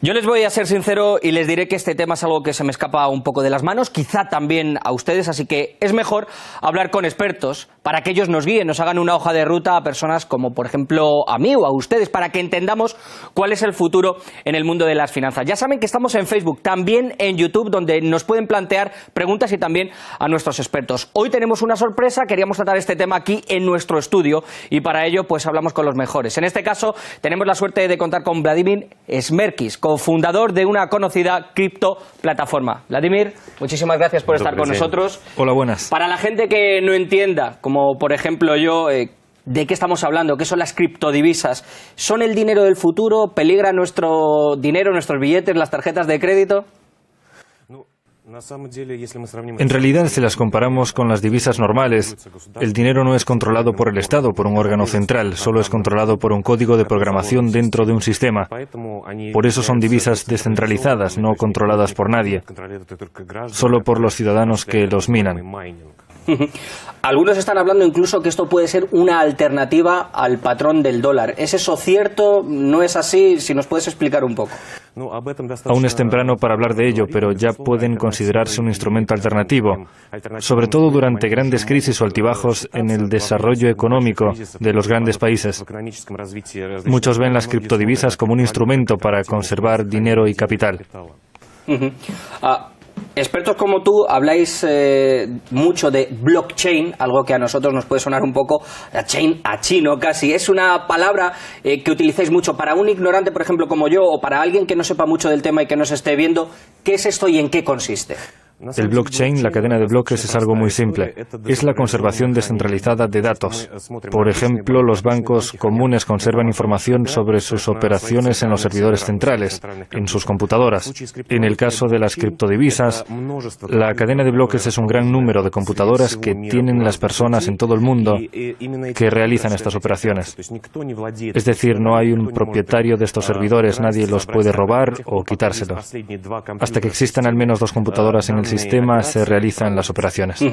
Yo les voy a ser sincero y les diré que este tema es algo que se me escapa un poco de las manos, quizá también a ustedes, así que es mejor hablar con expertos para que ellos nos guíen, nos hagan una hoja de ruta a personas como, por ejemplo, a mí o a ustedes, para que entendamos cuál es el futuro en el mundo de las finanzas. Ya saben que estamos en Facebook, también en YouTube, donde nos pueden plantear preguntas y también a nuestros expertos. Hoy tenemos una sorpresa, queríamos tratar este tema aquí en nuestro estudio y para ello pues hablamos con los mejores. En este caso tenemos la suerte de contar con Vladimir Smerkis, cofundador de una conocida criptoplataforma. Vladimir, muchísimas gracias por estar con nosotros. Hola, buenas. Para la gente que no entienda, como por ejemplo yo, ¿de qué estamos hablando? ¿Qué son las criptodivisas? ¿Son el dinero del futuro? ¿Peligra nuestro dinero, nuestros billetes, las tarjetas de crédito? En realidad, si las comparamos con las divisas normales, el dinero no es controlado por el Estado, por un órgano central, solo es controlado por un código de programación dentro de un sistema. Por eso son divisas descentralizadas, no controladas por nadie, solo por los ciudadanos que los minan. Algunos están hablando incluso que esto puede ser una alternativa al patrón del dólar. ¿Es eso cierto? ¿No es así? Si nos puedes explicar un poco. Aún es temprano para hablar de ello, pero ya pueden considerarse un instrumento alternativo, sobre todo durante grandes crisis o altibajos en el desarrollo económico de los grandes países. Muchos ven las criptodivisas como un instrumento para conservar dinero y capital. Expertos como tú habláis mucho de blockchain, algo que a nosotros nos puede sonar un poco a chino casi. Es una palabra que utilizáis mucho para un ignorante, por ejemplo, como yo, o para alguien que no sepa mucho del tema y que nos esté viendo. ¿Qué es esto y en qué consiste? El blockchain, la cadena de bloques, es algo muy simple. Es la conservación descentralizada de datos. Por ejemplo, los bancos comunes conservan información sobre sus operaciones en los servidores centrales, en sus computadoras. En el caso de las criptodivisas, la cadena de bloques es un gran número de computadoras que tienen las personas en todo el mundo que realizan estas operaciones. Es decir, no hay un propietario de estos servidores, nadie los puede robar o quitárselos. Hasta que existan al menos dos computadoras en el sistema se realizan las operaciones.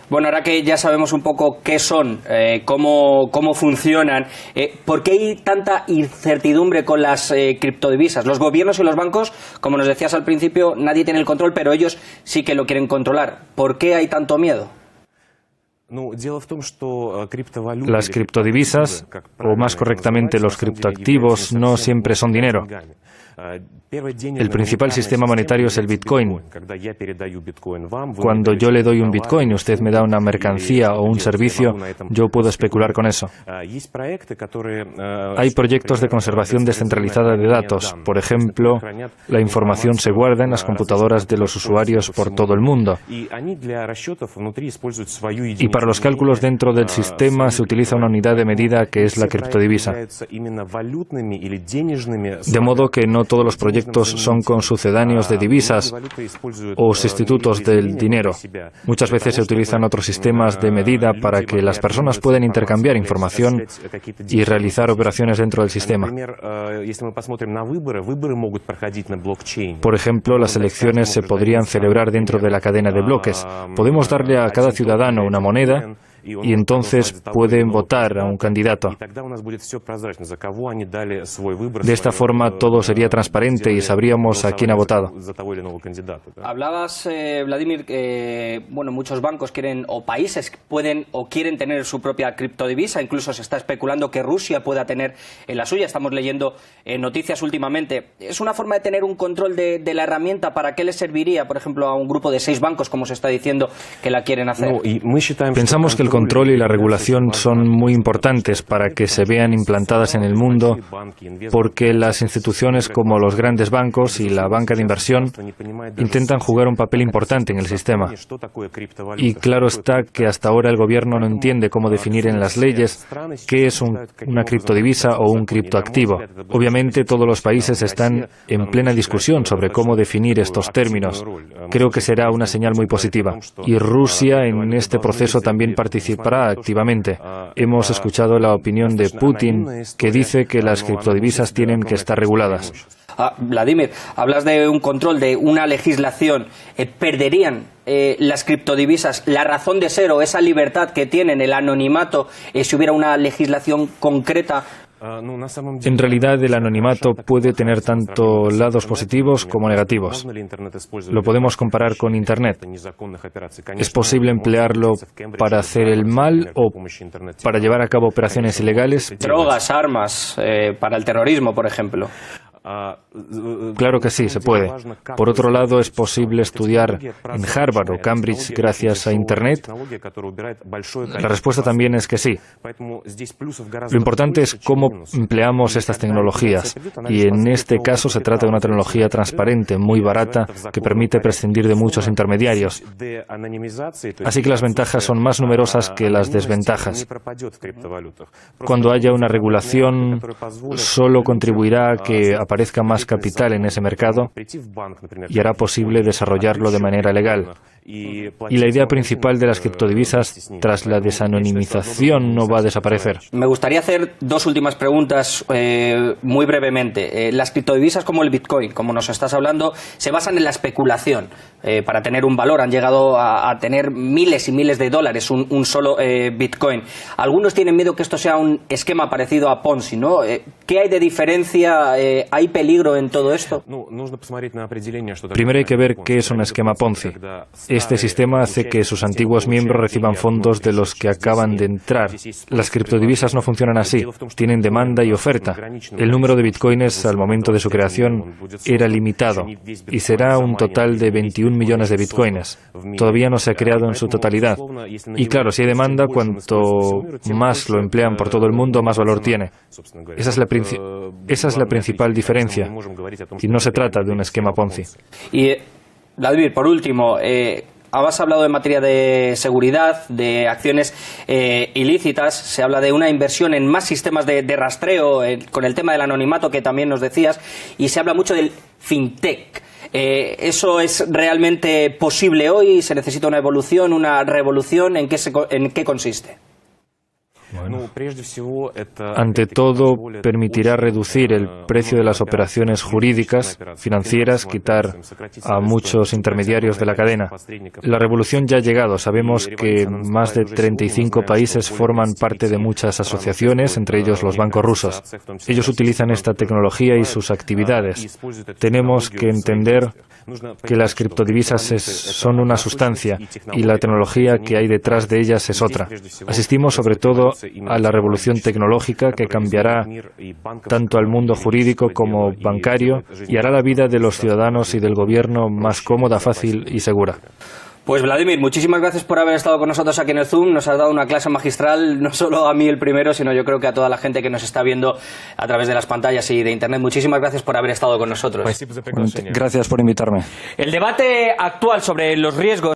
Bueno, ahora que ya sabemos un poco qué son, cómo funcionan, ¿por qué hay tanta incertidumbre con las criptodivisas? Los gobiernos y los bancos, como nos decías al principio, nadie tiene el control, pero ellos sí que lo quieren controlar. ¿Por qué hay tanto miedo? Las criptodivisas, o más correctamente los criptoactivos, no siempre son dinero. El principal sistema monetario es el Bitcoin. Cuando yo le doy un Bitcoin y usted me da una mercancía o un servicio, yo puedo especular con eso. Hay proyectos de conservación descentralizada de datos. Por ejemplo, la información se guarda en las computadoras de los usuarios por todo el mundo. Y para los cálculos dentro del sistema se utiliza una unidad de medida que es la criptodivisa. De modo que no todos los proyectos son consucedáneos de divisas o sustitutos del dinero. Muchas veces se utilizan otros sistemas de medida para que las personas puedan intercambiar información y realizar operaciones dentro del sistema. Por ejemplo, las elecciones se podrían celebrar dentro de la cadena de bloques. Podemos darle a cada ciudadano una moneda y entonces pueden votar a un candidato. De esta forma todo sería transparente y sabríamos a quién ha votado. Hablabas, Vladimir, que muchos bancos quieren, o países pueden o quieren tener su propia criptodivisa. Incluso se está especulando que Rusia pueda tener la suya. Estamos leyendo noticias últimamente. ¿Es una forma de tener un control de la herramienta? ¿Para qué le serviría, por ejemplo, a un grupo de 6 bancos, como se está diciendo, que la quieren hacer? Pensamos que el control y la regulación son muy importantes para que se vean implantadas en el mundo, porque las instituciones como los grandes bancos y la banca de inversión intentan jugar un papel importante en el sistema. Y claro está que hasta ahora el gobierno no entiende cómo definir en las leyes qué es una criptodivisa o un criptoactivo. Obviamente todos los países están en plena discusión sobre cómo definir estos términos. Creo que será una señal muy positiva. Y Rusia en este proceso también participará activamente. Hemos escuchado la opinión de Putin, que dice que las criptodivisas tienen que estar reguladas. Vladimir, hablas de un control, de una legislación. ¿Perderían las criptodivisas la razón de ser o esa libertad que tienen, el anonimato, si hubiera una legislación concreta En realidad, el anonimato puede tener tanto lados positivos como negativos. Lo podemos comparar con Internet. ¿Es posible emplearlo para hacer el mal o para llevar a cabo operaciones ilegales? Drogas, armas, para el terrorismo, por ejemplo. Claro que sí, se puede. Por otro lado, ¿es posible estudiar en Harvard o Cambridge gracias a Internet? La respuesta también es que sí. Lo importante es cómo empleamos estas tecnologías, y en este caso se trata de una tecnología transparente, muy barata, que permite prescindir de muchos intermediarios. Así que las ventajas son más numerosas que las desventajas. Cuando haya una regulación, solo contribuirá a que aparezca más capital en ese mercado y hará posible desarrollarlo de manera legal. Y la idea principal de las criptodivisas tras la desanonimización no va a desaparecer. Me gustaría hacer dos últimas preguntas muy brevemente. Las criptodivisas como el Bitcoin, como nos estás hablando, se basan en la especulación para tener un valor. Han llegado a tener miles y miles de dólares un solo Bitcoin. Algunos tienen miedo que esto sea un esquema parecido a Ponzi, ¿no? ¿Qué hay de diferencia? ¿Hay peligro en todo esto? Primero hay que ver qué es un esquema Ponzi. Este sistema hace que sus antiguos miembros reciban fondos de los que acaban de entrar. Las criptodivisas no funcionan así. Tienen demanda y oferta. El número de bitcoins al momento de su creación era limitado y será un total de 21 millones de bitcoins. Todavía no se ha creado en su totalidad. Y claro, si hay demanda, cuanto más lo emplean por todo el mundo, más valor tiene. Esa es la principal diferencia. Y no se trata de un esquema Ponzi. Y Vladimir, por último, has hablado en materia de seguridad, de acciones ilícitas, se habla de una inversión en más sistemas de rastreo, con el tema del anonimato que también nos decías, y se habla mucho del fintech. ¿Eso es realmente posible hoy? ¿Se necesita una evolución, una revolución? ¿En qué consiste? Bueno, ante todo, permitirá reducir el precio de las operaciones jurídicas, financieras, quitar a muchos intermediarios de la cadena. La revolución ya ha llegado. Sabemos que más de 35 países forman parte de muchas asociaciones, entre ellos los bancos rusos. Ellos utilizan esta tecnología y sus actividades. Tenemos que entender que las criptodivisas son una sustancia y la tecnología que hay detrás de ellas es otra. Asistimos sobre todo a la revolución tecnológica que cambiará tanto al mundo jurídico como bancario y hará la vida de los ciudadanos y del gobierno más cómoda, fácil y segura. Pues Vladimir, muchísimas gracias por haber estado con nosotros aquí en el Zoom. Nos has dado una clase magistral, no solo a mí el primero, sino yo creo que a toda la gente que nos está viendo a través de las pantallas y de Internet. Muchísimas gracias por haber estado con nosotros. Gracias por invitarme. El debate actual sobre los riesgos